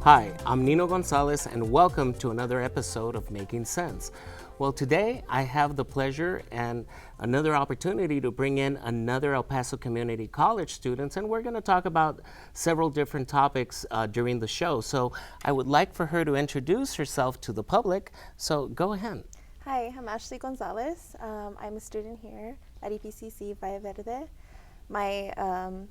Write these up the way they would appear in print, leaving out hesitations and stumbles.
Hi, I'm Nino Gonzalez, and welcome to another episode of Making Sense. Well, today I have the pleasure and another opportunity to bring in another El Paso Community College students, and we're going to talk about several different topics during the show. So I would like for her to introduce herself to the public. So go ahead. Hi, I'm Ashley Gonzalez. I'm a student here at EPCC Valle Verde. My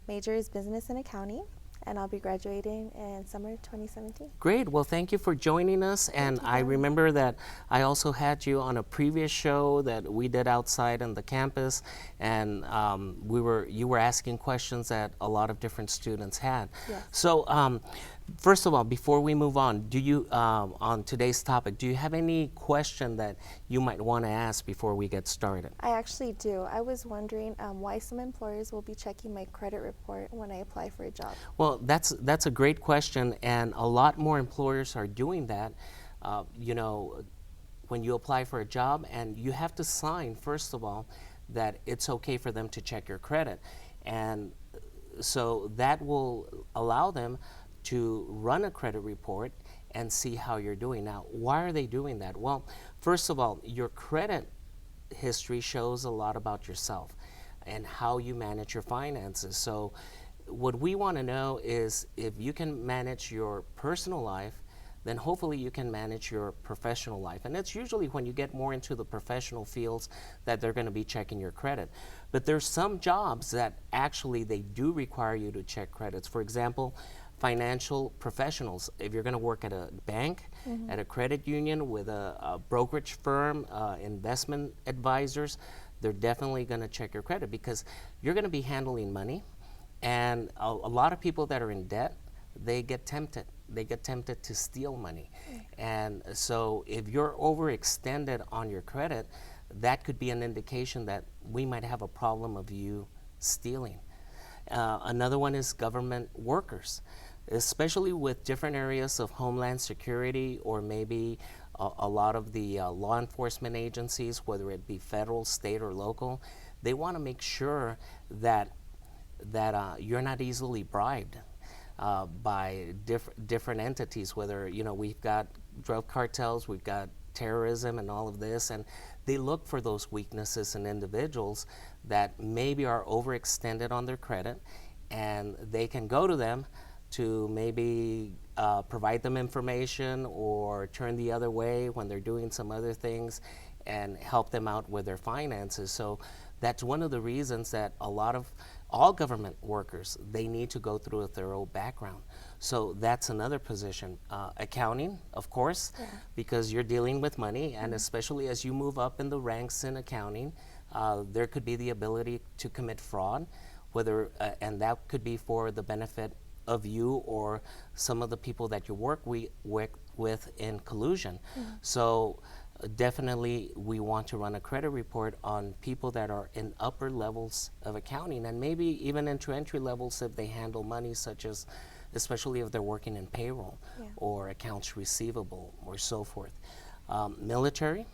major is business and accounting, and I'll be graduating in summer 2017. Great. Well, thank you for joining us. And I remember that I also had you on a previous show that we did outside on the campus, and you were asking questions that a lot of different students had. Yes. So, first of all, before we move on, do you on today's topic, do you have any question that you might want to ask before we get started? I actually do. I was wondering why some employers will be checking my credit report when I apply for a job. Well, that's a great question, and a lot more employers are doing that. When you apply for a job, and you have to sign, first of all, that it's okay for them to check your credit. And so that will allow them to run a credit report and see how you're doing. Now, why are they doing that? Well, first of all, your credit history shows a lot about yourself and how you manage your finances. So what we want to know is if you can manage your personal life, then hopefully you can manage your professional life. And it's usually when you get more into the professional fields that they're going to be checking your credit. But there's some jobs that actually they do require you to check credits. For example, financial professionals. If you're going to work at a bank, at a credit union, with a brokerage firm, investment advisors, they're definitely going to check your credit because you're going to be handling money. And a lot of people that are in debt, they get tempted. They get tempted to steal money. And so if you're overextended on your credit, that could be an indication that we might have a problem of you stealing. Another one is government workers, especially with different areas of Homeland Security or maybe a lot of the law enforcement agencies, whether it be federal, state, or local. They want to make sure that you're not easily bribed by different entities, whether, we've got drug cartels, we've got terrorism and all of this, and they look for those weaknesses in individuals that maybe are overextended on their credit, and they can go to them to maybe provide them information or turn the other way when they're doing some other things and help them out with their finances. So that's one of the reasons that all government workers, they need to go through a thorough background. So that's another position. Accounting, of course, because you're dealing with money, and especially as you move up in the ranks in accounting, there could be the ability to commit fraud, and that could be for the benefit of you or some of the people that you work with in collusion. So definitely we want to run a credit report on people that are in upper levels of accounting, and maybe even into entry levels if they handle money, such as especially if they're working in payroll or accounts receivable or so forth. Military,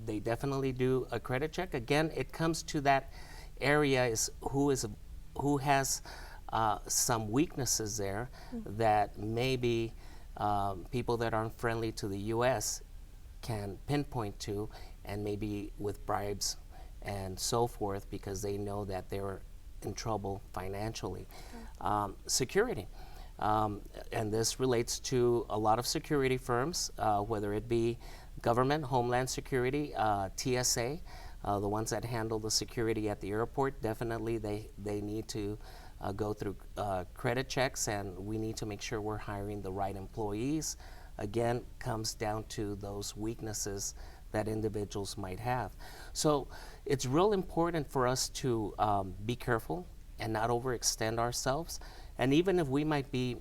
they definitely do a credit check. Again, it comes to that area is who has some weaknesses there that maybe people that aren't friendly to the U.S. can pinpoint to, and maybe with bribes and so forth, because they know that they're in trouble financially. Security, and this relates to a lot of security firms, whether it be government, Homeland Security, TSA, the ones that handle the security at the airport. Definitely they need to go through credit checks, and we need to make sure we're hiring the right employees. Again, comes down to those weaknesses that individuals might have. So it's real important for us to be careful and not overextend ourselves. And even if we might be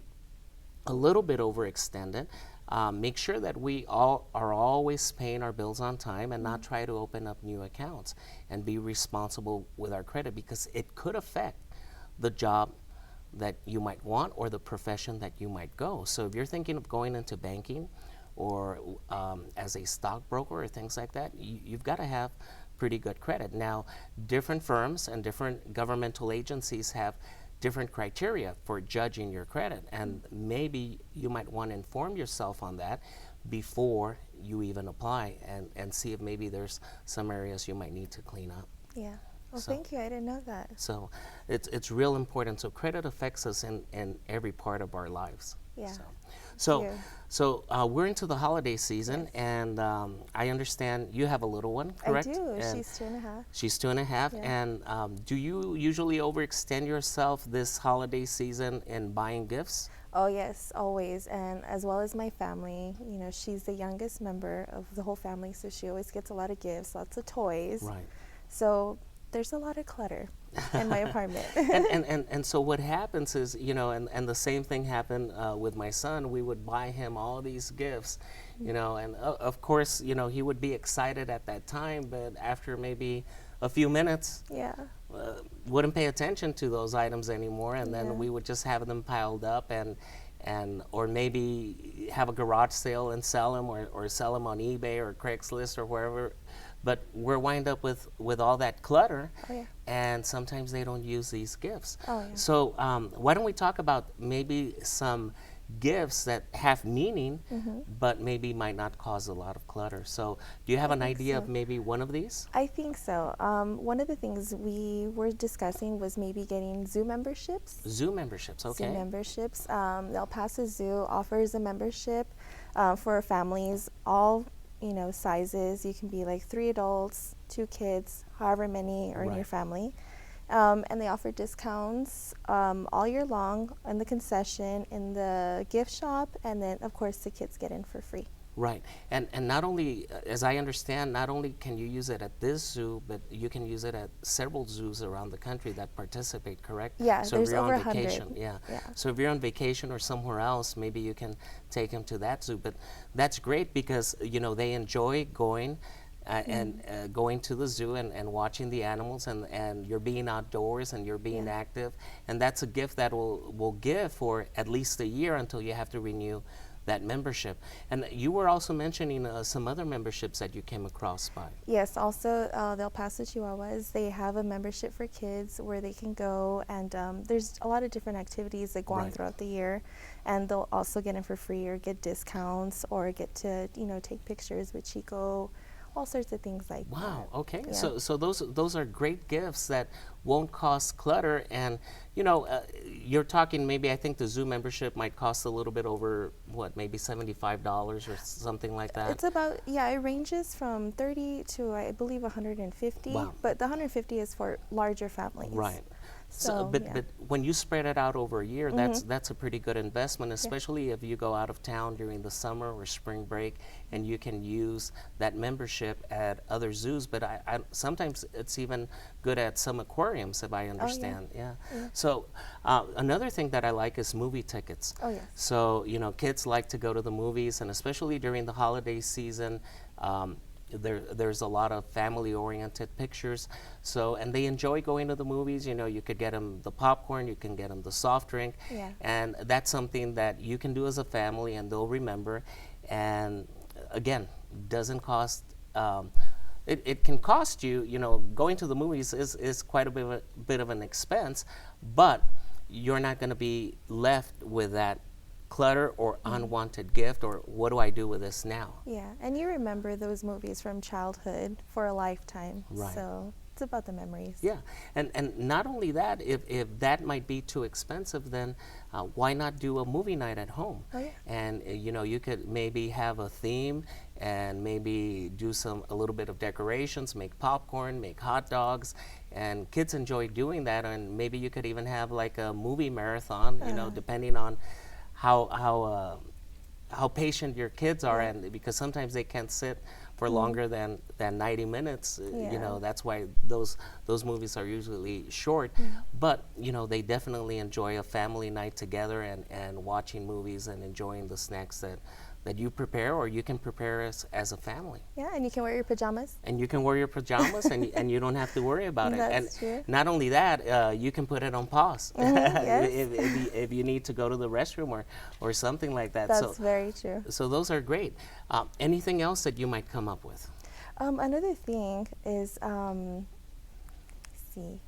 a little bit overextended, make sure that we all are always paying our bills on time and not try to open up new accounts, and be responsible with our credit, because it could affect the job that you might want or the profession that you might go. So if you're thinking of going into banking or as a stockbroker or things like that, you've got to have pretty good credit. Now, different firms and different governmental agencies have different criteria for judging your credit, and maybe you might want to inform yourself on that before you even apply, and see if maybe there's some areas you might need to clean up. Yeah. Well, So- thank you. I didn't know that. So it's real important. So credit affects us in every part of our lives. Yeah. So Yeah. we're into the holiday season, and I understand you have a little one, correct? I do. And She's 2.5. she's 2.5. Yeah. And do you usually overextend yourself this holiday season in buying gifts? Oh, yes, always. And as well as my family. You know, she's the youngest member of the whole family, so she always gets a lot of gifts, lots of toys. Right. So there's a lot of clutter in my apartment. And so what happens is, and the same thing happened with my son. We would buy him all these gifts, and of course, he would be excited at that time, but after maybe a few minutes, Yeah. wouldn't pay attention to those items anymore, and then Yeah. we would just have them piled up, and or maybe have a garage sale and sell them, or sell them on eBay or Craigslist or wherever. But we're wind up with all that clutter, Oh, yeah. and sometimes they don't use these gifts. Oh, yeah. So why don't we talk about maybe some gifts that have meaning, but maybe might not cause a lot of clutter. So do you have an think idea so. of maybe one of these? I think so. One of the things we were discussing was maybe getting zoo memberships. Zoo memberships, Zoo okay. memberships. The El Paso Zoo offers a membership for families, all sizes. You can be like 3 adults, 2 kids, however many are in your Right. family. And they offer discounts all year long in the concession, in the gift shop, and then of course the kids get in for free. Right, and not only, as I understand, not only can you use it at this zoo, but you can use it at several zoos around the country that participate, correct? Yeah, So there's if you're over on 100. vacation, yeah. Yeah. So if you're on vacation or somewhere else, maybe you can take them to that zoo. But that's great because they enjoy going. And going to the zoo and watching the animals, and you're being outdoors and you're being Yeah. active, and that's a gift that will give for at least a year until you have to renew that membership. And you were also mentioning some other memberships that you came across by. Yes, also the El Paso Chihuahuas, they have a membership for kids where they can go, and there's a lot of different activities that go on Right. throughout the year, and they'll also get in for free or get discounts or get to take pictures with Chico, all sorts of things like that. Wow. Okay. Yeah. So those are great gifts that won't cost clutter, and you're talking maybe, I think the zoo membership might cost a little bit over maybe $75 or something like that. It's about, it ranges from 30 to I believe 150, Wow. but the 150 is for larger families. Right. So, but yeah. but when you spread it out over a year, that's a pretty good investment, especially if you go out of town during the summer or spring break, and you can use that membership at other zoos. But I sometimes it's even good at some aquariums, if I understand. Yeah. So another thing that I like is movie tickets. Oh, yes. So kids like to go to the movies, and especially during the holiday season. There's a lot of family-oriented pictures, and they enjoy going to the movies. You could get them the popcorn, you can get them the soft drink, Yeah. and that's something that you can do as a family, and they'll remember. And again, doesn't cost. It can cost you. Going to the movies is quite a bit of an expense, but you're not going to be left with that clutter or unwanted gift, or what do I do with this now? Yeah, and you remember those movies from childhood for a lifetime. Right. So it's about the memories. Yeah, and not only that, if that might be too expensive, then why not do a movie night at home? Oh, yeah. And you could maybe have a theme, and maybe do a little bit of decorations, make popcorn, make hot dogs, and kids enjoy doing that. And maybe you could even have like a movie marathon, depending on how patient your kids are, and because sometimes they can't sit for longer than 90 minutes. Yeah. That's why those movies are usually short. But they definitely enjoy a family night together, and watching movies and enjoying the snacks that you prepare, or you can prepare as a family. Yeah, and you can wear your pajamas. And you can wear your pajamas, and you don't have to worry about it. That's And true. not only that, you can put it on pause Yes. if you need to go to the restroom or something like that. That's very true. So those are great. Anything else that you might come up with? Another thing is, let's see.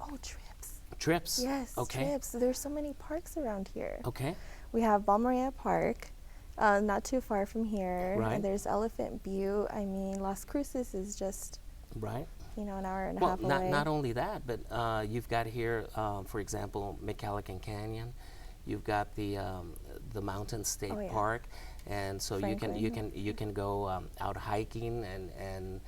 Oh, trips. Trips. Yes, Okay. trips. There's so many parks around here. Okay. We have Balmaria Park, not too far from here, Right. and there's Elephant Butte. I mean, Las Cruces is just, Right. an hour and a Well, half not away. not only that, but you've got here, for example, McCallican Canyon. You've got the Mountain State Oh, yeah. Park, and so Franklin. you can go out hiking, and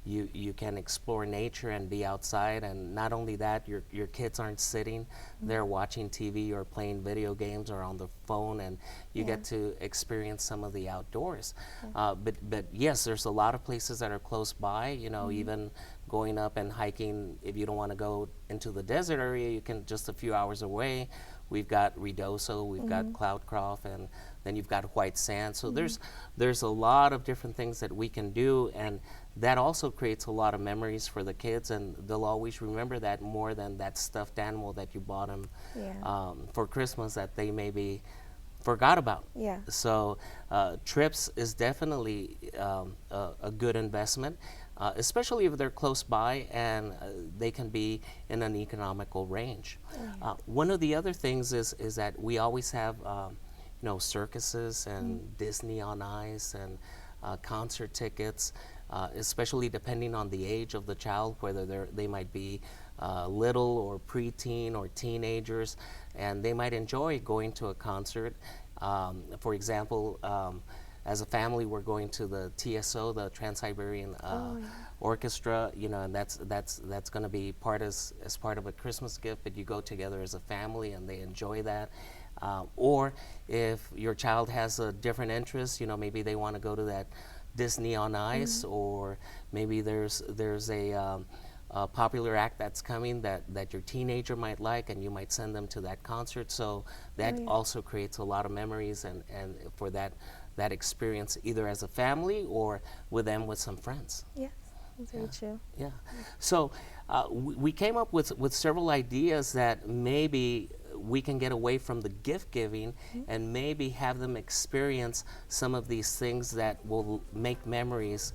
you can explore nature and be outside. And not only that, your kids aren't sitting there watching TV or playing video games or on the phone, and you Yeah. get to experience some of the outdoors. But yes, there's a lot of places that are close by. Even going up and hiking, if you don't want to go into the desert area, you can just a few hours away. We've got Redoso, we've got Cloudcroft, and then you've got White Sand. So there's a lot of different things that we can do, and that also creates a lot of memories for the kids, and they'll always remember that more than that stuffed animal that you bought them Yeah. for Christmas that they maybe forgot about. Yeah. So trips is definitely a good investment, especially if they're close by and they can be in an economical range. One of the other things is that we always have circuses and Disney on Ice and concert tickets, especially depending on the age of the child, whether they might be little or preteen or teenagers, and they might enjoy going to a concert. For example, as a family, we're going to the TSO, the Trans-Siberian Orchestra, and that's going to be as part of a Christmas gift. But you go together as a family, and they enjoy that. Or if your child has a different interest, maybe they want to go to that Disney on Ice, or maybe there's a popular act that's coming that your teenager might like, and you might send them to that concert. So that also creates a lot of memories and for that experience, either as a family or with some friends. Yes, that's very true. Yeah. So we came up with several ideas that maybe we can get away from the gift giving and maybe have them experience some of these things that will make memories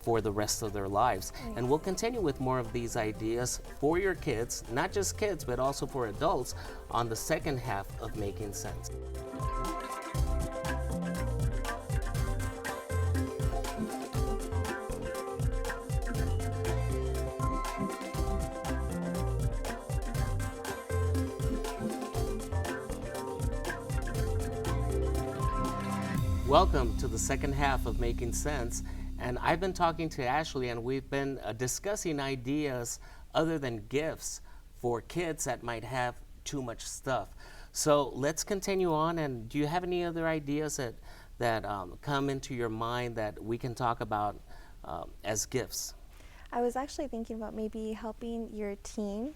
for the rest of their lives. And we'll continue with more of these ideas for your kids, not just kids, but also for adults, on the second half of Making Sense. Welcome to the second half of Making Sense. And I've been talking to Ashley, and we've been discussing ideas other than gifts for kids that might have too much stuff. So let's continue on. And do you have any other ideas that come into your mind that we can talk about as gifts? I was actually thinking about maybe helping your teen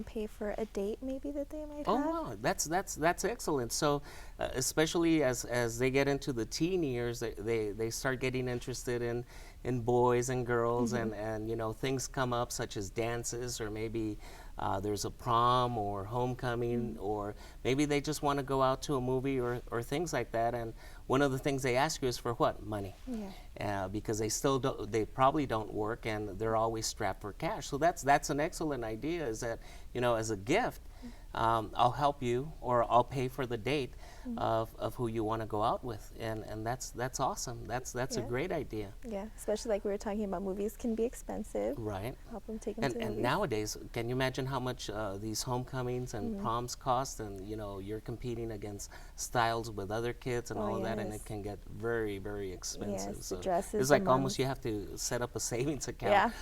pay for a date maybe that they might have. Oh wow, that's excellent. So especially as they get into the teen years, they start getting interested in boys and girls, and things come up such as dances, or maybe there's a prom or homecoming, or maybe they just want to go out to a movie or things like that. And one of the things they ask you is for what? Money. Yeah. Because they probably don't work, and they're always strapped for cash. So that's an excellent idea, is that as a gift, I'll help you, or I'll pay for the date of who you want to go out with, and that's awesome. That's a great idea. Yeah, especially like we were talking about, movies can be expensive. Right. Help them take them to And movies. nowadays, can you imagine how much these homecomings and proms cost? And you're competing against styles with other kids and all of that, and it can get very, very expensive. Yes, So the dresses, it's the like almost mums. you have to set up a savings account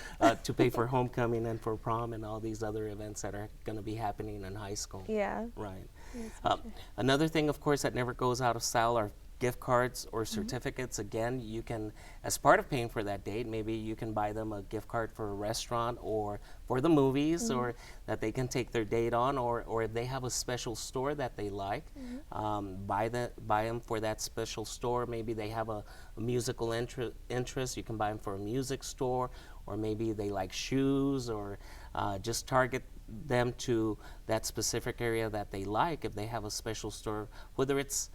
to pay for homecoming and for prom and all these other events that are going to be happening in high school. Yeah. Right. Yes, Another thing, of course, that never goes out of style are gift cards or certificates. Again, you can, as part of paying for that date, maybe you can buy them a gift card for a restaurant or for the movies, or that they can take their date on, or if they have a special store that they like, buy them for that special store. Maybe they have a musical interest. You can buy them for a music store, or maybe they like shoes, or just target them to that specific area that they like if they have a special store, whether it's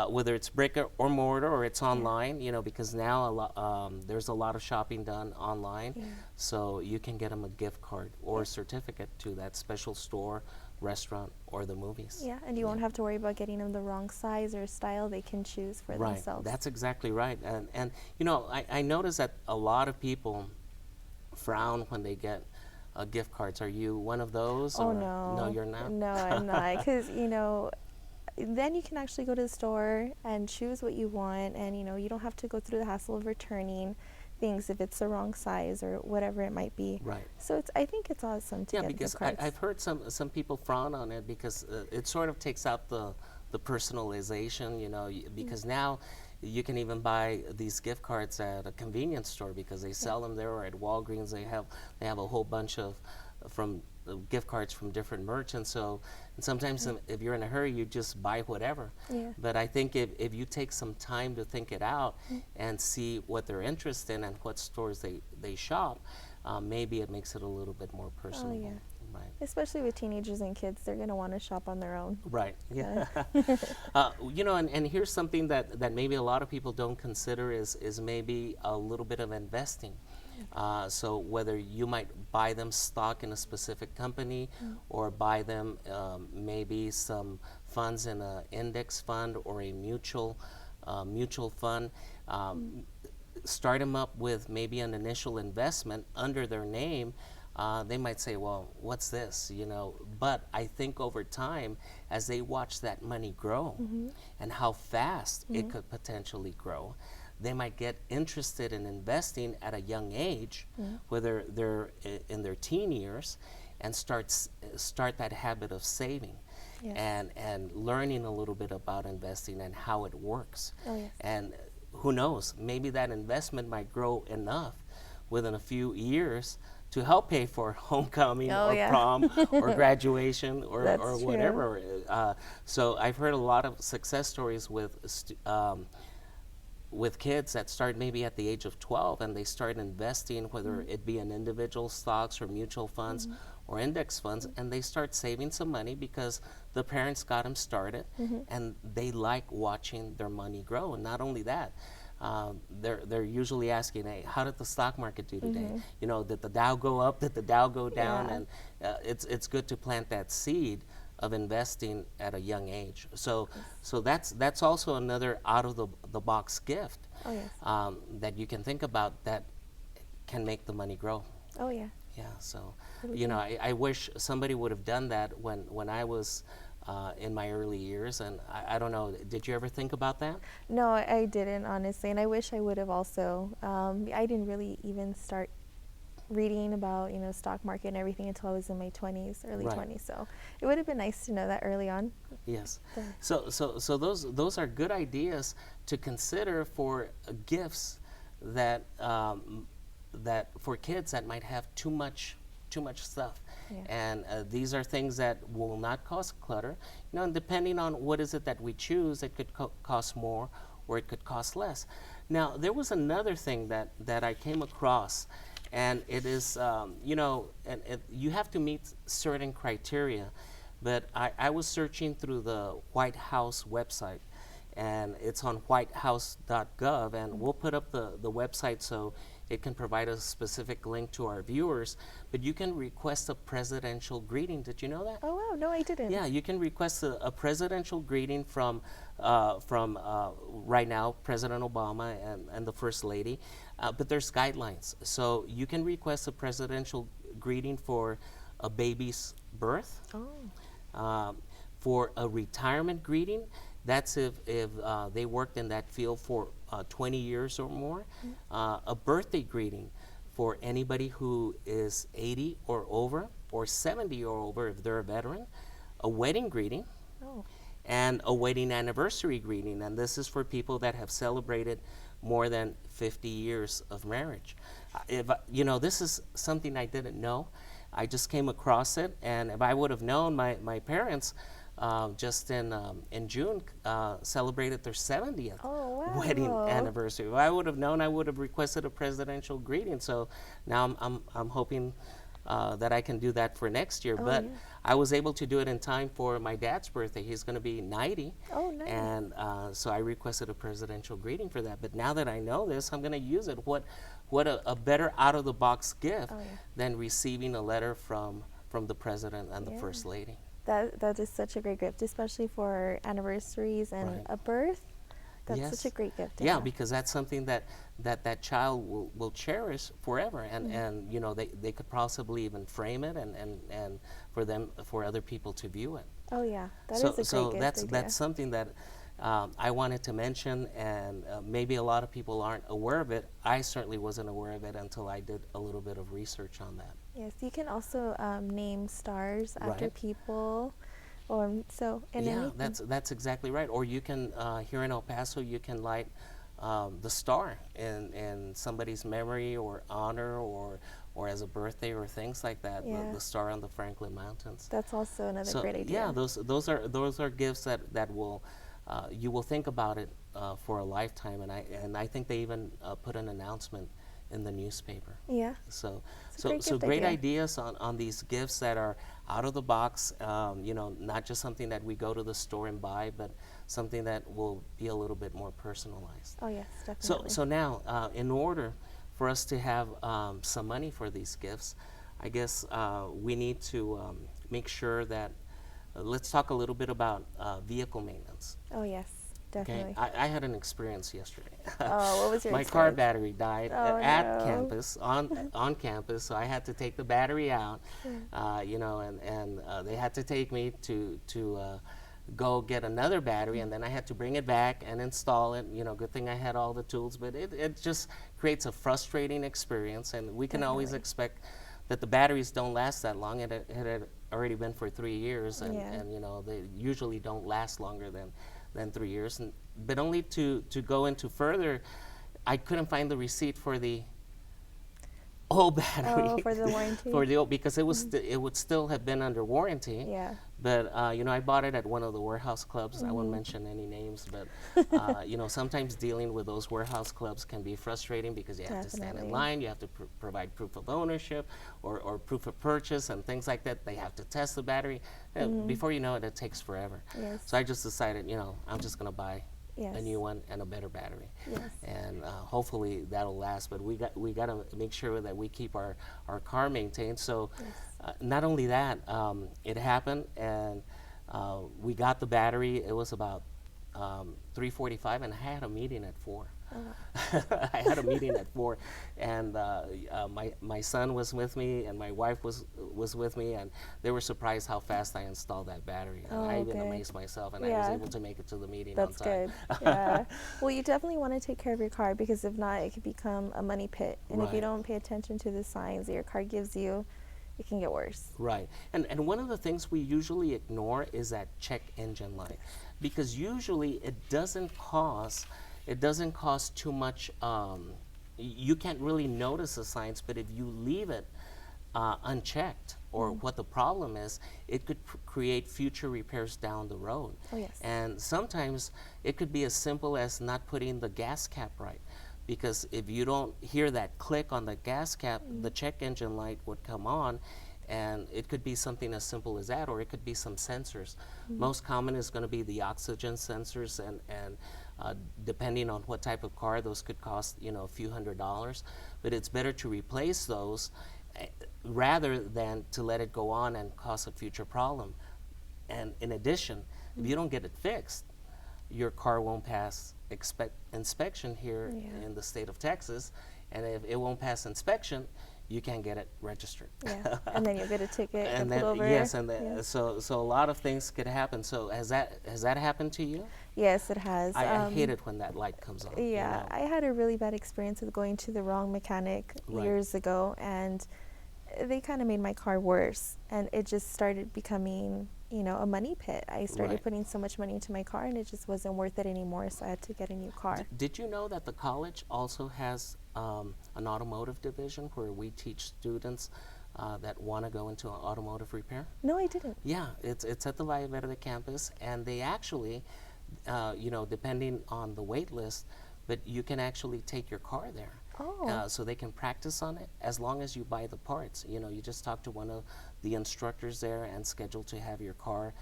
whether it's brick or mortar or it's online, because now there's a lot of shopping done online. Yeah. So you can get them a gift card or a certificate to that special store, restaurant, or the movies. Yeah, and you won't have to worry about getting them the wrong size or style. They can choose for Right, themselves. that's exactly right. And I notice that a lot of people frown when they get gift cards. Are you one of those? Oh, or no. No, you're not? No, I'm not. Because, then you can actually go to the store and choose what you want, and, you don't have to go through the hassle of returning things if it's the wrong size or whatever it might be. Right. So I think it's awesome to Yeah, get because gift cards. I've heard some people frown on it because it sort of takes out the personalization, because now you can even buy these gift cards at a convenience store because they sell them there, or at Walgreens they have a whole bunch of gift cards from different merchants. So, and sometimes if you're in a hurry, you just buy whatever. Yeah. But I think if you take some time to think it out and see what they're interested in and what stores they shop, maybe it makes it a little bit more personal. yeah. Right. Especially with teenagers and kids, they're going to want to shop on their own. Right. Yeah. And here's something that maybe a lot of people don't consider is maybe a little bit of investing. So whether you might buy them stock in a specific company or buy them maybe some funds in an index fund or a mutual fund, start them up with maybe an initial investment under their name. They might say, well, what's this? But I think over time, as they watch that money grow and how fast it could potentially grow, they might get interested in investing at a young age, whether they're in their teen years, and start that habit of saving. Yes. And learning a little bit about investing and how it works. Oh, yes. And who knows, maybe that investment might grow enough within a few years to help pay for homecoming or prom or graduation or whatever. So I've heard a lot of success stories with kids that start maybe at the age of 12 and they start investing, whether it be in individual stocks or mutual funds or index funds, and they start saving some money because the parents got them started and they like watching their money grow. And not only that, they're usually asking, hey, how did the stock market do today? Did the Dow go up? Did the Dow go down? Yeah. And it's good to plant that seed of investing at a young age. So that's also another out of the box gift that you can think about that can make the money grow. Oh, yeah. Yeah. So I wish somebody would have done that when I was in my early years, and I don't know, did you ever think about that? No, I didn't, honestly, and I wish I would have also. I didn't really even start reading about stock market and everything until I was in my 20s, early 20s. So it would have been nice to know that early on. Yes. So those are good ideas to consider for gifts that for kids that might have too much stuff. Yeah. And these are things that will not cause clutter. And depending on what is it that we choose, it could cost more or it could cost less. Now, there was another thing that I came across, and it is, you have to meet certain criteria, but I was searching through the White House website, and it's on whitehouse.gov, and we'll put up the website so it can provide a specific link to our viewers, but you can request a presidential greeting. Did you know that? Oh, wow. No, I didn't. Yeah, you can request a presidential greeting from right now, President Obama and the First Lady, but there's guidelines. So you can request a presidential greeting for a baby's birth, for a retirement greeting. That's if they worked in that field for 20 years or more. A birthday greeting for anybody who is 80 or over, or 70 or over if they're a veteran. A wedding greeting. And a wedding anniversary greeting. And this is for people that have celebrated more than 50 years of marriage. This is something I didn't know. I just came across it, and if I would have known, my parents just in June celebrated their 70th wedding anniversary. If I would have known, I would have requested a presidential greeting. So now I'm hoping that I can do that for next year. Oh, But yeah. I was able to do it in time for my dad's birthday. He's going to be 90. Oh, nice. And so I requested a presidential greeting for that. But now that I know this, I'm going to use it. What a better out of the box gift Oh, yeah. than receiving a letter from the president and the Yeah. first lady. That is such a great gift, especially for anniversaries and Right. a birth. That's Yes. such a great gift to Yeah, have. because that's something that child will cherish forever, and you know they could possibly even frame it and for other people to view it. Oh yeah, that So is a great so gift that's idea. that's something that I wanted to mention, and maybe a lot of people aren't aware of it. I certainly wasn't aware of it until I did a little bit of research on that. Yes, you can also name stars after Right. people, or so in Yeah, anything. that's exactly right. Or you can here in El Paso, you can light the star in somebody's memory or honor or as a birthday or things like that. Yeah. The star on the Franklin Mountains. That's also another So great idea. yeah, those are gifts that will you will think about it for a lifetime, and I think they even put an announcement in the newspaper. Yeah. So It's a great so gift great idea. ideas on these gifts that are out of the box. You know, not just something that we go to the store and buy, but something that will be a little bit more personalized. Oh yes, So definitely. so now, in order for us to have some money for these gifts, I guess we need to make sure that. Let's talk a little bit about vehicle maintenance. Oh yes, definitely. Okay, I had an experience yesterday. Oh, what was your My car experience? battery died Oh, at no. campus, on campus, so I had to take the battery out, you know, and they had to take me to go get another battery, and then I had to bring it back and install it. You know, good thing I had all the tools, but it just creates a frustrating experience, and we can always Definitely. expect that the batteries don't last that long. It had already been for 3 years, Yeah. and you know they usually don't last longer than 3 years. But only to go into further, I couldn't find the receipt for the old battery. Oh, for the warranty? For the old, because it was it would still have been under warranty. Yeah. But you know, I bought it at one of the warehouse clubs. I won't mention any names, but you know, sometimes dealing with those warehouse clubs can be frustrating because you have to stand in Definitely. line, you have to provide proof of ownership or proof of purchase and things like that. They have to test the battery. Before you know it, it takes forever. Yes. So I just decided, you know, I'm just gonna buy Yes. a new one and a better battery. Yes. And hopefully that'll last. But we got to make sure that we keep our car maintained. So not only that, it happened, and we got the battery. It was about 3:45, and I had a meeting at 4. I had a meeting at 4, and my son was with me, and my wife was with me, and they were surprised how fast I installed that battery. And I Oh, even good. amazed myself, and I Yeah. was able to make it to the meeting That's on time. good. Yeah. Well, you definitely want to take care of your car, because if not, it could become a money pit. And if you Right. don't pay attention to the signs that your car gives you, it can get worse. Right. And one of the things we usually ignore is that check engine light, because usually it doesn't cost too much. You can't really notice the signs, but if you leave it unchecked, or what the problem is, it could create future repairs down the road. Oh, yes. And sometimes it could be as simple as not putting the gas cap right. Because if you don't hear that click on the gas cap, the check engine light would come on, and it could be something as simple as that, or it could be some sensors. Most common is going to be the oxygen sensors, and depending on what type of car, those could cost, you know, a few $100s. But it's better to replace those rather than to let it go on and cause a future problem. And in addition, if you don't get it fixed, your car won't pass inspection here Yeah. in the state of Texas, and if it won't pass inspection, you can't get it registered. Yeah. And then you'll get a ticket And and then pulled over. yes, and Yeah. so a lot of things could happen. So has that happened to you? Yes, it has. I hate it when that light comes on. you Yeah, know. I had a really bad experience with going to the wrong mechanic Right. years ago, and they kind of made my car worse, and it just started becoming, you know, a money pit. I started Right. putting so much money into my car, and it just wasn't worth it anymore, so I had to get a new car. Did you know that the college also has an automotive division where we teach students that want to go into automotive repair? No, I didn't. Yeah, it's at the Valle Verde campus, and they actually, you know, depending on the wait list, but you can actually take your car there. Oh, so they can practice on it as long as you buy the parts. You know, you just talk to one of the instructors there and schedule to have your car,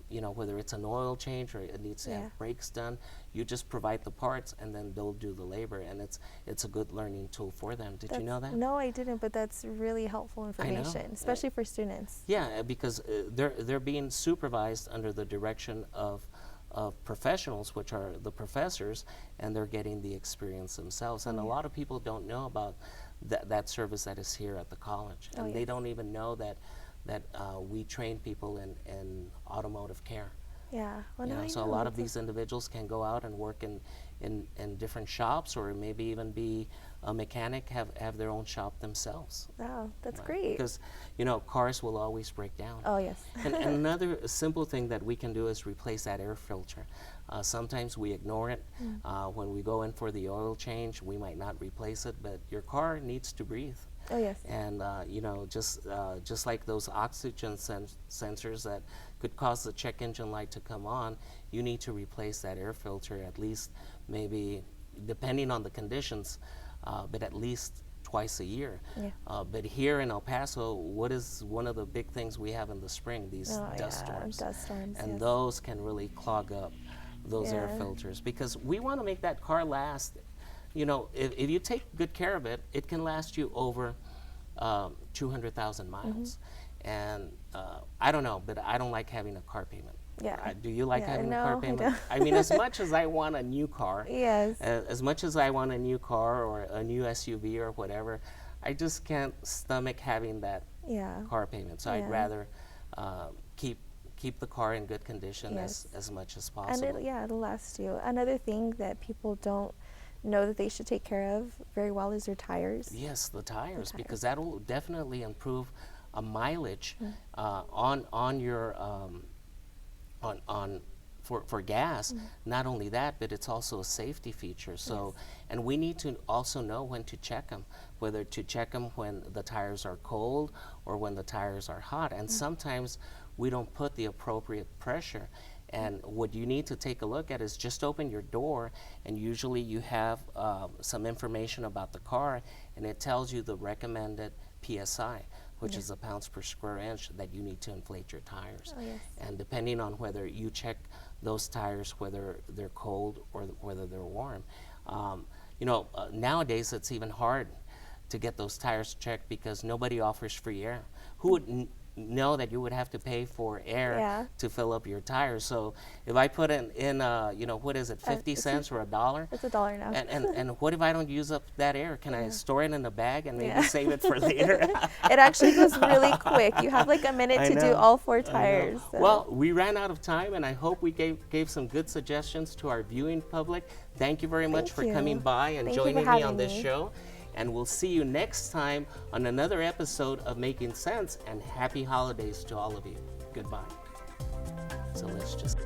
you know, whether it's an oil change or it needs to Yeah. have brakes done, you just provide the parts and then they'll do the labor, and it's a good learning tool for them. Did you know that? No, I didn't, but that's really helpful I know. information, especially for students. Yeah, because they're being supervised under the direction of professionals, which are the professors, and they're getting the experience themselves. And a lot of people don't know about that service that is here at the college, and they don't even know that we train people in automotive care. Yeah. Well, You now know, I so a know. lot of these individuals can go out and work in different shops, or maybe even be a mechanic, have their own shop themselves. Wow, that's Right. great. Because, you know, cars will always break down. Oh, yes. And another simple thing that we can do is replace that air filter. Sometimes we ignore it. When we go in for the oil change, we might not replace it, but your car needs to breathe. Oh, yes. And you know, just like those oxygen sensors that could cause the check engine light to come on, you need to replace that air filter at least, maybe depending on the conditions, but at least twice a year. Yeah. But here in El Paso, what is one of the big things we have in the spring? These Oh, dust yeah, storms. dust storms, And yes. those can really clog up those air Yeah. filters, because we want to make that car last. You know, if you take good care of it, it can last you over 200,000 miles. And I don't know, but I don't like having a car payment. Yeah. Do you like Yeah, having a no, car I payment? don't. I mean, as much as I want a new car, Yes. as much as I want a new car or a new SUV or whatever, I just can't stomach having that Yeah. car payment. So I'd Yeah. rather keep the car in good condition Yes. as much as And possible. it'll last you. Another thing that people don't know that they should take care of very well is their tires. Yes, the tires, because tires. that will definitely improve a mileage on your for gas. Not only that, but it's also a safety feature. So, and we need to also know when to check them, whether to check them when the tires are cold or when the tires are hot. And sometimes we don't put the appropriate pressure. And what you need to take a look at is just open your door, and usually you have some information about the car, and it tells you the recommended PSI, which is the pounds per square inch that you need to inflate your tires. Oh, yes. And depending on whether you check those tires, whether they're cold or whether they're warm. You know, nowadays it's even hard to get those tires checked because nobody offers free air. Who would know that you would have to pay for air Yeah. to fill up your tires? So if I put in you know, what is it, 50 cents or $1? It's $1 now. And what if I don't use up that air? Can I store it in a bag and maybe Yeah. save it for later? It actually goes really quick. You have like a minute I to do know, all 4 I know. tires. So. Well, we ran out of time, and I hope we gave some good suggestions to our viewing public. Thank you very much Thank for coming you. by and Thank you for joining me on having this me. show. And we'll see you next time on another episode of Making Sense, and happy holidays to all of you. Goodbye. So let's just...